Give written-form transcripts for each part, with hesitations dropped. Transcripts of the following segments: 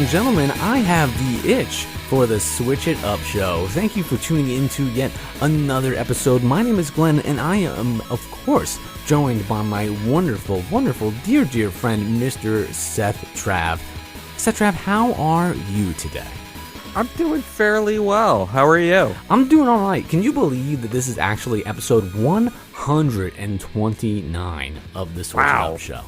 and gentlemen, I have the itch for the Switch It Up show. Thank you for tuning in to yet another episode. My name is Glenn, and I am, of course, joined by my wonderful, dear friend, Mr. Seth Trav. Seth Trav, how are you today? I'm doing fairly well. How are you? I'm doing all right. Can you believe that this is actually episode 129 of the Switch It Up show?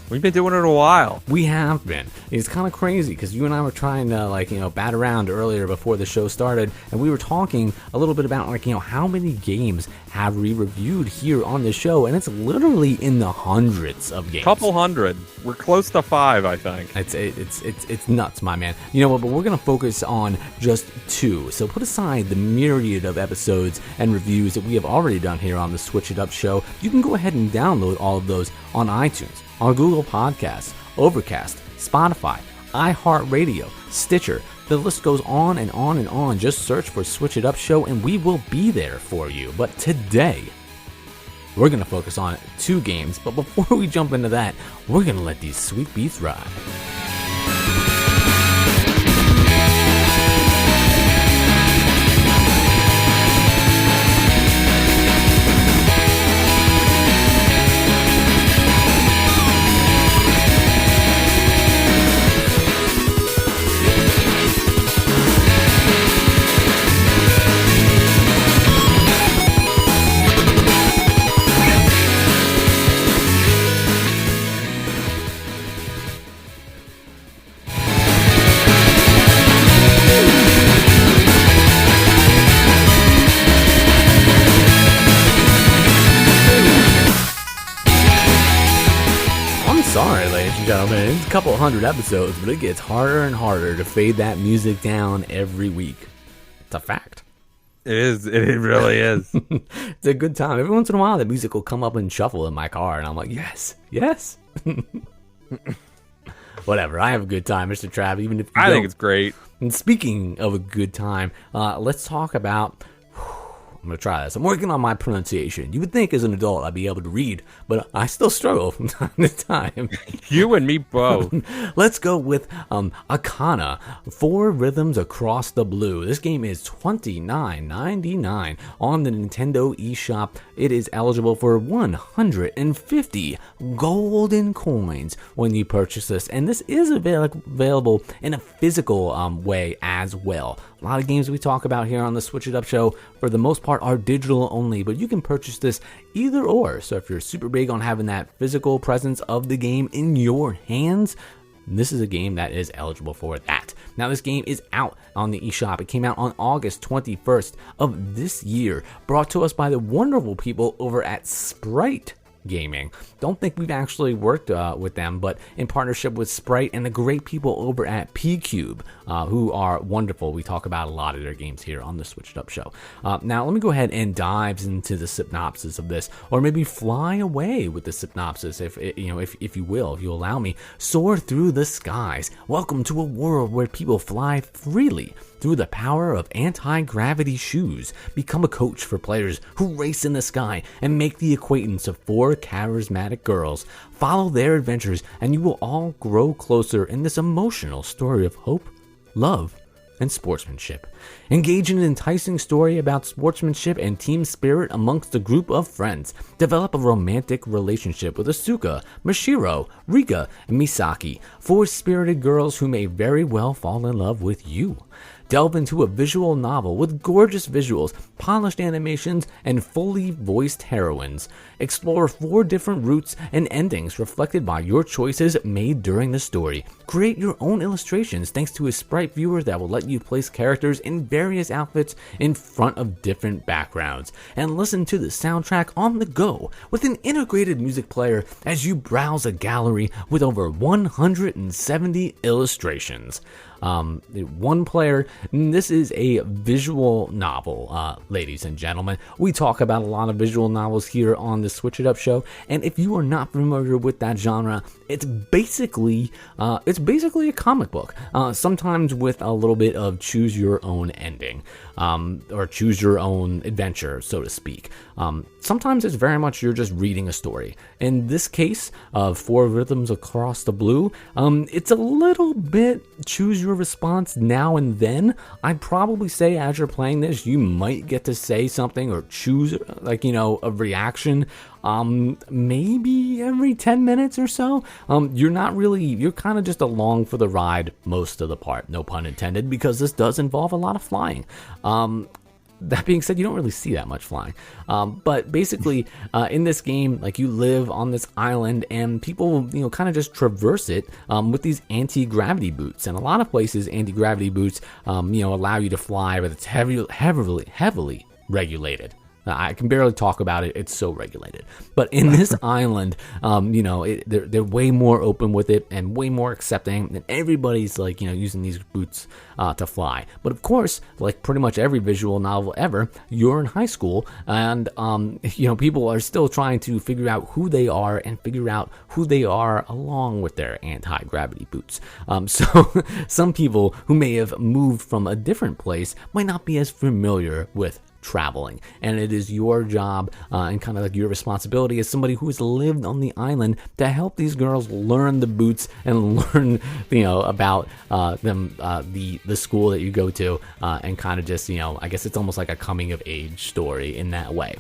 We've been doing it a while. We have been. It's kind of crazy because you and I were trying to bat around earlier before the show started, and we were talking a little bit about how many games have we reviewed here on the show, and it's literally in the hundreds of games. Couple hundred. We're close to 5, I think. It's nuts, my man. You know what? But we're gonna focus on just 2. So put aside the myriad of episodes and reviews that we have already done here on the Switch It Up show. You can go ahead and download all of those on iTunes, on Google Podcasts, Overcast, Spotify, iHeartRadio, Stitcher. The list goes on and on and on. Just search for Switch It Up Show and we will be there for you. But today, we're going to focus on 2 games. But before we jump into that, we're going to let these sweet beats ride. Sorry, ladies and gentlemen, it's a couple hundred episodes, but it gets harder and harder to fade that music down every week. It's a fact. It is. It really is. It's a good time. Every once in a while, the music will come up and shuffle in my car, and I'm like, yes. Whatever, I have a good time, Mr. Trav, even if you I don't. think it's great. And speaking of a good time, let's talk about... I'm going to try this. I'm working on my pronunciation. You would think as an adult I'd be able to read, but I still struggle from time to time. You and me both. Let's go with Aokana, 4 Rhythms Across the Blue. This game is $29.99 on the Nintendo eShop. It is eligible for 150 golden coins when you purchase this, and this is available in a physical way as well. A lot of games we talk about here on the Switch It Up show, for the most part, are digital only, but you can purchase this either or. So if you're super big on having that physical presence of the game in your hands, this is a game that is eligible for that. Now, this game is out on the eShop. It came out on August 21st of this year, brought to us by the wonderful people over at Sprite Gaming. Don't think we've actually worked with them, but in partnership with Sprite and the great people over at P-Cube, who are wonderful. We talk about a lot of their games here on the Switched Up show. Now, let me go ahead and dive into the synopsis of this, or maybe fly away with the synopsis, if you will, if you allow me. Soar through the skies. Welcome to a world where people fly freely through the power of anti-gravity shoes. Become a coach for players who race in the sky and make the acquaintance of 4 charismatic girls. Follow their adventures and you will all grow closer in this emotional story of hope, love, and sportsmanship. Engage in an enticing story about sportsmanship and team spirit amongst a group of friends. Develop a romantic relationship with Asuka, Mashiro, Rika, and Misaki, 4 spirited girls who may very well fall in love with you. Delve into a visual novel with gorgeous visuals, polished animations, and fully voiced heroines. Explore 4 different routes and endings reflected by your choices made during the story. Create your own illustrations thanks to a sprite viewer that will let you place characters in various outfits in front of different backgrounds. And listen to the soundtrack on the go with an integrated music player as you browse a gallery with over 170 illustrations. 1 player. This is a visual novel, ladies and gentlemen. We talk about a lot of visual novels here on the Switch It Up show, and if you are not familiar with that genre, it's basically a comic book, sometimes with a little bit of choose your own ending, or choose your own adventure, so to speak. Sometimes it's very much you're just reading a story. In this case of Four Rhythms Across the Blue, it's a little bit choose your response now and then. I'd probably say as you're playing this, you might get to say something or choose a reaction maybe every 10 minutes or so. You're kind of just along for the ride most of the part, no pun intended, because this does involve a lot of flying. That being said, you don't really see that much flying. But basically, in this game, like, you live on this island and people, kind of just traverse it with these anti-gravity boots. And a lot of places, anti-gravity boots, allow you to fly, but it's heavily regulated. I can barely talk about it. It's so regulated. But in this island, they're way more open with it and way more accepting. And everybody's using these boots to fly. But of course, like pretty much every visual novel ever, you're in high school, and people are still trying to figure out who they are and figure out who they are along with their anti-gravity boots. So some people who may have moved from a different place might not be as familiar with traveling, and it is your job and kind of like your responsibility as somebody who has lived on the island to help these girls learn the boots and learn about the school that you go to, and kind of just I guess it's almost like a coming of age story in that way.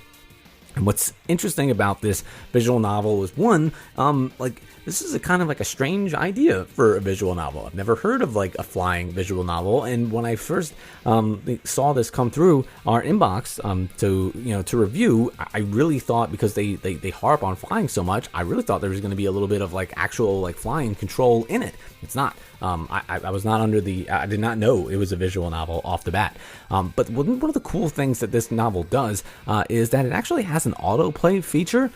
And what's interesting about this visual novel is, one, this is a kind of like a strange idea for a visual novel. I've never heard of like a flying visual novel, and when I first saw this come through our inbox to review, I really thought, because they harp on flying so much, I really thought there was going to be a little bit of like actual like flying control in it. It's not. I was not I did not know it was a visual novel off the bat. But one of the cool things that this novel does is that it actually has an autoplay feature.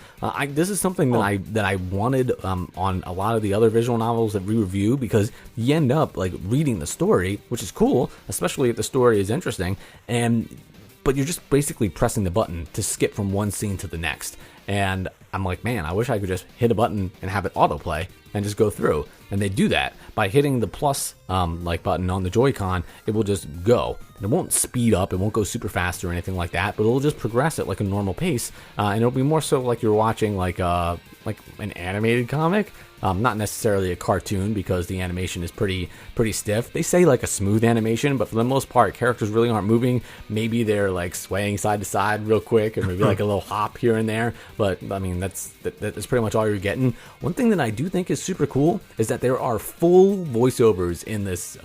This is something that I wanted on a lot of the other visual novels that we review, because you end up like reading the story, which is cool, especially if the story is interesting, but you're just basically pressing the button to skip from one scene to the next. And I'm like, man, I wish I could just hit a button and have it autoplay and just go through. And they do that by hitting the plus button on the Joy-Con. It will just go. And it won't speed up. It won't go super fast or anything like that, but it'll just progress at like a normal pace. And it'll be more so like you're watching like an animated comic. Not necessarily a cartoon, because the animation is pretty stiff. They say like a smooth animation, but for the most part, characters really aren't moving. Maybe they're like swaying side to side real quick, or maybe like a little hop here and there. But I mean, that's pretty much all you're getting. One thing that I do think is super cool is that there are full voiceovers in this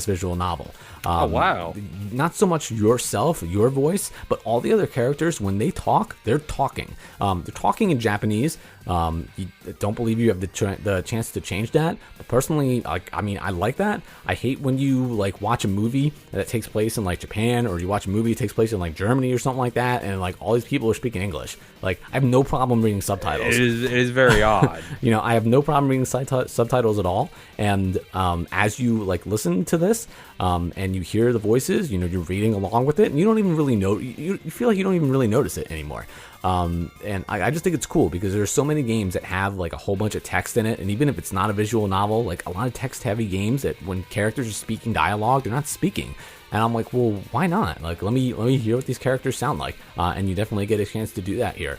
visual novel. Oh, wow. Not so much yourself, your voice, but all the other characters, when they talk, they're talking. They're talking in Japanese. Don't believe you have the chance to change that. But personally, I like that. I hate when you like watch a movie that takes place in like Japan, or you watch a movie that takes place in like Germany or something like that, and like all these people are speaking English. Like, I have no problem reading subtitles. It is very odd. I have no problem reading subtitles at all. And as you like listen to this, and you hear the voices, you're reading along with it, and you don't even really know. You feel like you don't even really notice it anymore. And I just think it's cool, because there's so many games that have like a whole bunch of text in it, and even if it's not a visual novel, like a lot of text heavy games, that when characters are speaking dialogue, they're not speaking. And I'm like, well, why not? Like, let me hear what these characters sound like. And you definitely get a chance to do that here.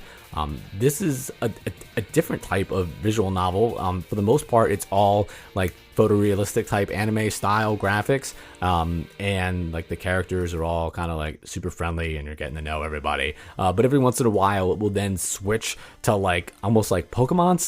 This is a different type of visual novel. For the most part, it's all like photorealistic type anime style graphics, and like the characters are all kind of like super friendly, and you're getting to know everybody. But every once in a while, it will then switch to like almost like Pokemon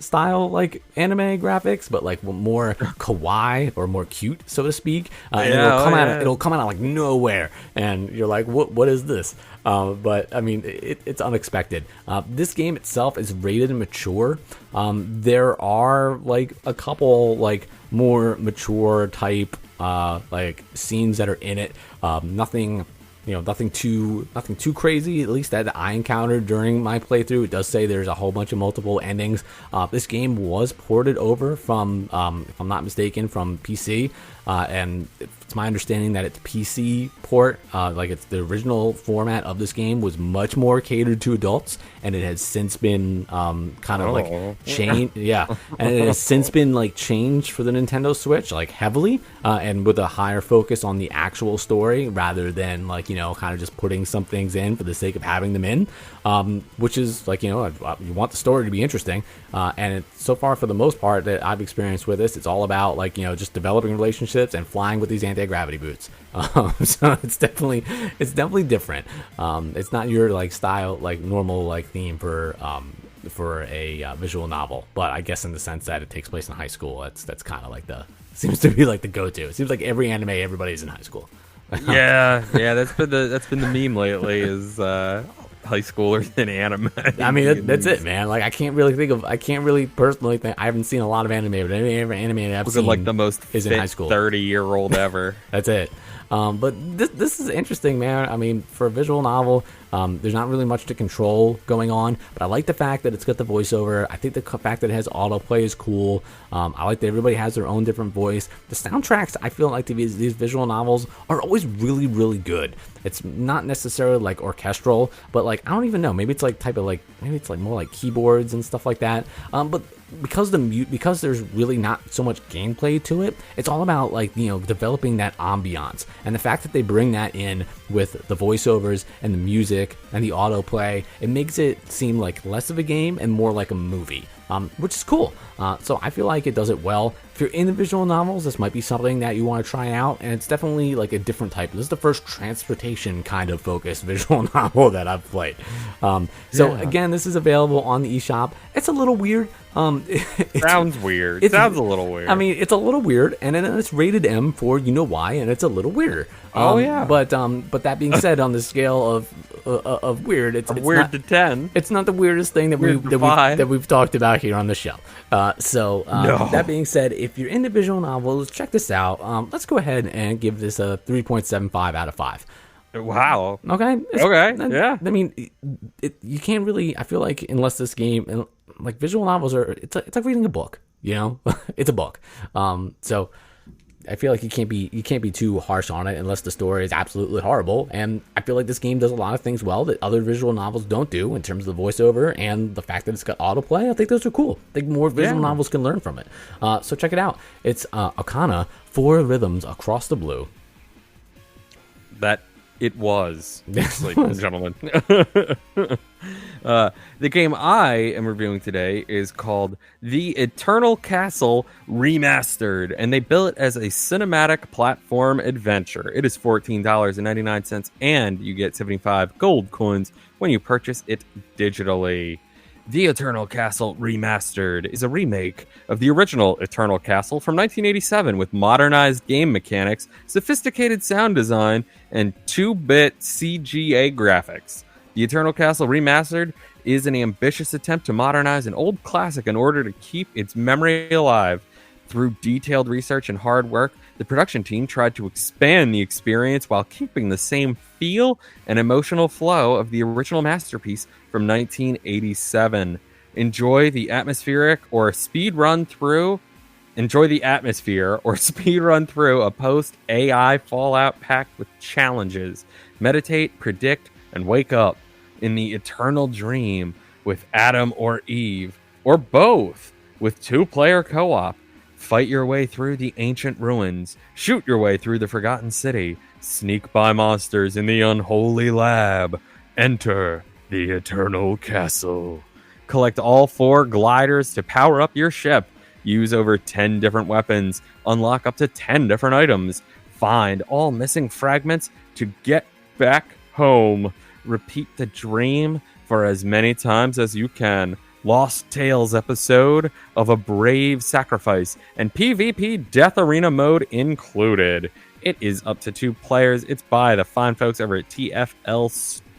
style like anime graphics, but like more kawaii or more cute, so to speak. And it'll come out of like nowhere, and you're like, what is this? But I mean, it's unexpected. This game itself is rated mature. There are like a couple like more mature type like scenes that are in it. Nothing nothing too crazy, at least that I encountered during my playthrough. It does say there's a whole bunch of multiple endings. This game was ported over from, if I'm not mistaken, from PC, and it's my understanding that its PC port, like it's the original format of this game, was much more catered to adults, and it has since been kind of like changed. Yeah, and it has since been like changed for the Nintendo Switch, like heavily, and with a higher focus on the actual story rather than like kind of just putting some things in for the sake of having them in, which is like you want the story to be interesting, and so far for the most part that I've experienced with this, it's all about like just developing relationships and flying with these anti-gravity boots. So it's definitely different. It's not your like style, like normal like theme for a visual novel, but I guess in the sense that it takes place in high school, that's kind of like seems to be like the go-to. It seems like every anime, everybody's in high school. yeah, that's been the meme lately is high schoolers in anime. I mean, that's it, man. Like I can't really personally think, I haven't seen a lot of anime, but every anime I've seen like the most is in high school. 30-year-old ever. That's it. But this is interesting, man. I mean, for a visual novel, there's not really much to control going on, but I like the fact that it's got the voiceover. I think the fact that it has autoplay is cool. I like that everybody has their own different voice. The soundtracks, I feel like these visual novels are always really, really good. It's not necessarily like orchestral, but like I don't even know. Maybe it's like maybe it's like more like keyboards and stuff like that. But because there's really not so much gameplay to it, it's all about like developing that ambiance, and the fact that they bring that in with the voiceovers and the music and the autoplay, it makes it seem like less of a game and more like a movie, which is cool. So I feel like it does it well. If you're into visual novels, this might be something that you want to try out, and it's definitely like a different type. This is the first transportation kind of focused visual novel that I've played. Again, this is available on the eShop. It's a little weird. Sounds weird. It sounds a little weird. I mean, it's a little weird, and then it's rated M for why, and it's a little weirder. But that being said, on the scale of weird, it's weird not, to 10. It's not the weirdest thing that we've talked about here on the show. That being said, if you're into visual novels, check this out. Let's go ahead and give this a 3.75 out of 5. Wow. Okay. Yeah. I mean, you can't really. I feel like unless this game, like visual novels are, it's like reading a book. It's a book. So I feel like you can't be too harsh on it unless the story is absolutely horrible. And I feel like this game does a lot of things well that other visual novels don't do in terms of the voiceover and the fact that it's got autoplay. I think those are cool. I think more visual novels can learn from it. So check it out. It's Aokana, 4 Rhythms Across the Blue. That it was, ladies and gentlemen. The game I am reviewing today is called The Eternal Castle Remastered, and they bill it as a cinematic platform adventure. It is $14.99, and you get 75 gold coins when you purchase it digitally. The Eternal Castle Remastered is a remake of the original Eternal Castle from 1987 with modernized game mechanics, sophisticated sound design, and 2-bit CGA graphics. The Eternal Castle Remastered is an ambitious attempt to modernize an old classic in order to keep its memory alive. Through detailed research and hard work, the production team tried to expand the experience while keeping the same feel and emotional flow of the original masterpiece from 1987. Enjoy the atmosphere or speed run through a post-AI Fallout packed with challenges. Meditate, predict, and wake up in the eternal dream with Adam or Eve, or both, with 2-player co-op. Fight your way through the ancient ruins, shoot your way through the forgotten city, sneak by monsters in the unholy lab, enter the Eternal Castle. Collect all 4 gliders to power up your ship, use over 10 different weapons, unlock up to 10 different items, find all missing fragments to get back home. Repeat the dream for as many times as you can. Lost Tales episode of a brave sacrifice and PvP Death Arena mode included. It is up to 2 players. It's by the fine folks over at TFL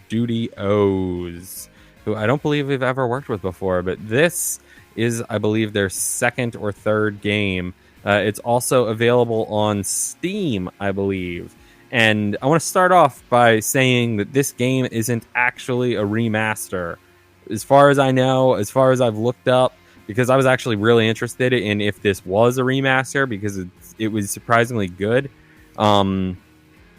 Studios, who I don't believe we've ever worked with before, but this is, I believe, their 2nd or 3rd game. It's also available on Steam, I believe. And I want to start off by saying that this game isn't actually a remaster. As far as I know, as far as I've looked up, because I was actually really interested in if this was a remaster, because it was surprisingly good.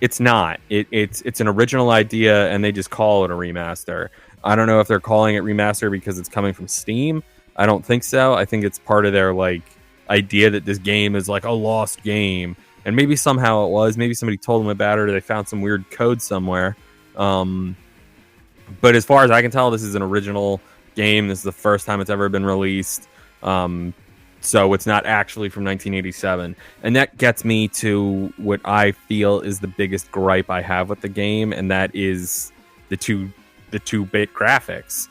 It's not. It's an original idea, and they just call it a remaster. I don't know if they're calling it remaster because it's coming from Steam. I don't think so. I think it's part of their like idea that this game is like a lost game, and maybe somehow it was. Maybe somebody told them about it, or they found some weird code somewhere. But as far as I can tell, this is an original game. This is the first time it's ever been released. So it's not actually from 1987. And that gets me to what I feel is the biggest gripe I have with the game, and that is the 2-bit graphics.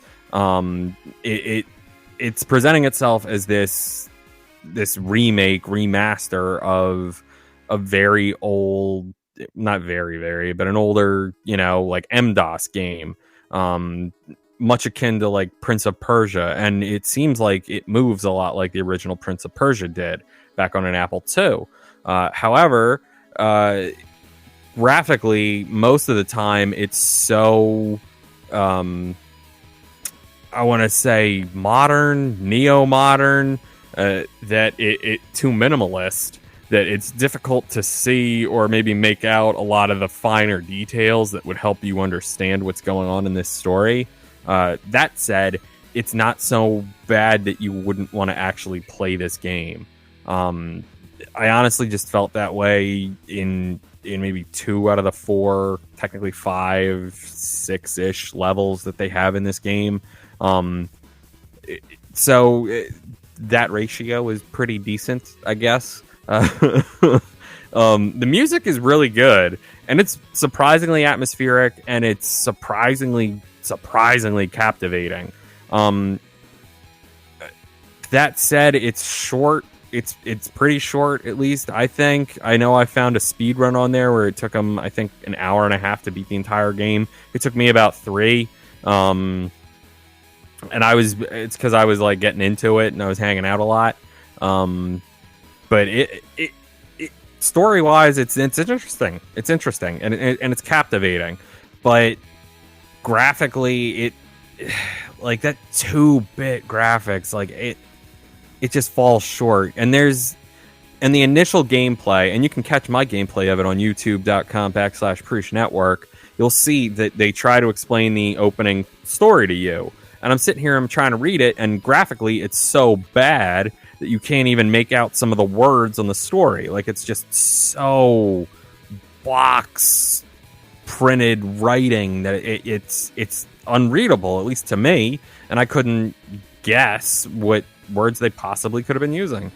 It's presenting itself as this remaster of a very old, not very, but an older, like M-DOS game. Much akin to like Prince of Persia, and it seems like it moves a lot like the original Prince of Persia did back on an Apple II. However, graphically, most of the time it's so I want to say modern, neo-modern, that it too minimalist, that it's difficult to see or maybe make out a lot of the finer details that would help you understand what's going on in this story. That said, it's not so bad that you wouldn't want to actually play this game. I honestly just felt that way in maybe 2 out of the 4, technically 5, 6-ish levels that they have in this game. So that ratio is pretty decent, I guess. The music is really good, and it's surprisingly atmospheric, and it's surprisingly captivating. That said, it's short. It's pretty short, at least I think. I know I found a speed run on there where it took them, I think, an hour and a half to beat the entire game. It took me about 3. And it's because I was like getting into it and I was hanging out a lot. But it story wise, it's interesting. It's interesting and it's captivating, but graphically, it like that 2-bit graphics, like it just falls short. And the initial gameplay, and you can catch my gameplay of it on youtube.com/Prush Network. You'll see that they try to explain the opening story to you. And I'm sitting here, I'm trying to read it, and graphically it's so bad that you can't even make out some of the words on the story. Like, it's just so box printed writing that it's unreadable, at least to me, and I couldn't guess what words they possibly could have been using.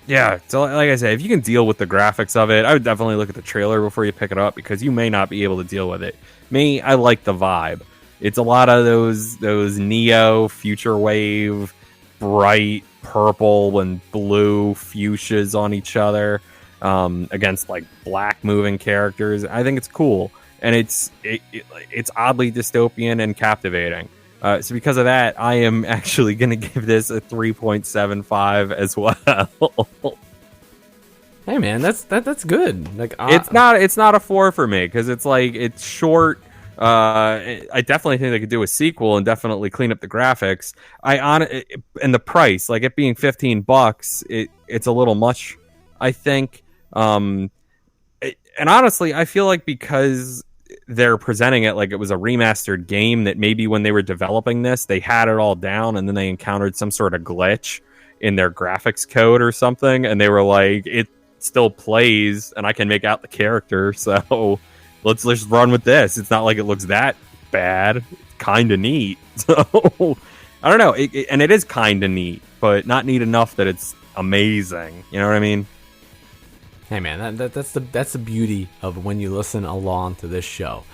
Yeah, so like I said, if you can deal with the graphics of it, I would definitely look at the trailer before you pick it up, because you may not be able to deal with it. Me, I like the vibe. It's a lot of those neo future wave, bright purple and blue fuchsias on each other, against like black moving characters. I think it's cool, and it's oddly dystopian and captivating. So because of that, I am actually going to give this a 3.75 as well. Hey man, that's good. Like, it's not a 4 for me, because it's like, it's short. I definitely think they could do a sequel and definitely clean up the graphics. And the price, like it being $15, it's a little much, I think. And honestly, I feel like because they're presenting it like it was a remastered game, that maybe when they were developing this, they had it all down, and then they encountered some sort of glitch in their graphics code or something, and they were like, it still plays and I can make out the character, so let's just run with this. It's not like it looks that bad. It's kind of neat. So I don't know, and it is kind of neat, but not neat enough that it's amazing. You know what I mean? Hey man, that's the beauty of when you listen along to this show.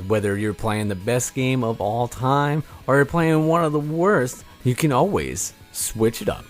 Whether you're playing the best game of all time or you're playing one of the worst, you can always switch it up.